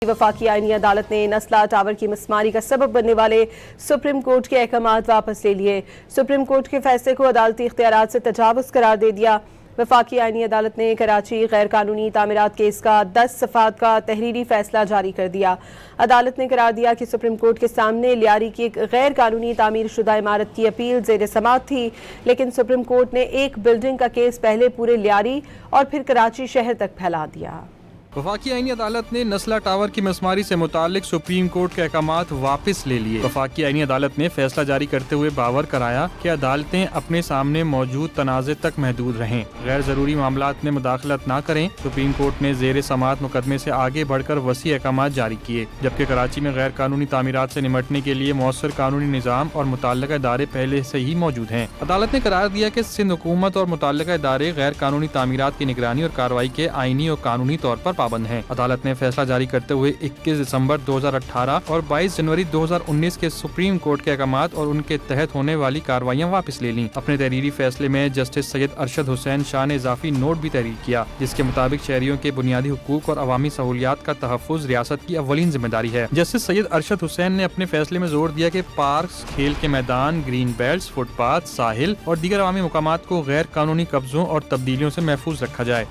वफाकी आईनी अदालत ने नस्ला टावर की मसमारी का सबब बनने वाले सुप्रीम कोर्ट के अहकामात वापस ले लिए। सुप्रीम कोर्ट के फैसले को अदालती इख्तियारात से तजावुज करार दे दिया। वफाकी आईनी अदालत ने कराची गैर कानूनी तामीरात केस का 10 सफ़ात का तहरीरी फैसला जारी कर दिया। अदालत ने करार दिया कि सुप्रीम कोर्ट के सामने लियारी की एक गैर कानूनी तामीर शुदा इमारत की अपील ज़ेर समाअत थी, लेकिन सुप्रीम कोर्ट ने एक बिल्डिंग का केस पहले पूरे लियारी और फिर कराची शहर तक फैला दिया। वफाकी आईनी अदालत ने नस्ला टावर की मसमारी से मुतालिक सुप्रीम कोर्ट के अहकामात वापस ले लिए। वफाकी आईनी अदालत ने फैसला जारी करते हुए बावर कराया कि अदालतें अपने सामने मौजूद तनाज़े तक महदूद रहें, गैर ज़रूरी मामलात में मुदाखलत न करें। सुप्रीम कोर्ट ने ज़ेर समाअत मुकदमे से आगे बढ़कर वसी अहकामात जारी किए, जबकि कराची में गैर कानूनी तामीरात से निमटने के लिए मौसर कानूनी निज़ाम और मुतल्लिक़ा इदारे पहले से ही मौजूद हैं। अदालत ने करार दिया कि सिंध हुकूमत और मुतल्लिक़ा इदारे गैर कानूनी तामीरात की निगरानी और कार्रवाई के आईनी और कानूनी तौर पर पाबंद हैं। अदालत ने फैसला जारी करते हुए 21 दिसंबर 2018 और 22 जनवरी 2019 के सुप्रीम कोर्ट के अहकामात और उनके तहत होने वाली कार्रवाइयां वापस ले लीं। अपने तहरीरी फैसले में जस्टिस सैयद अरशद हुसैन शाह ने इजाफी नोट भी तहरीर किया, जिसके मुताबिक शहरियों के बुनियादी हुकूक और अवामी सहूलियात का तहफ़्फ़ुज़ रियासत की अव्वलीन जिम्मेदारी है। जस्टिस सैयद अरशद हुसैन ने अपने फैसले में जोर दिया कि पार्क, खेल के मैदान, ग्रीन बेल्ट, फुटपाथ, साहिल और दीगर अवामी मुकामात को गैर कानूनी कब्जों और तब्दीलियों से महफूज रखा जाए।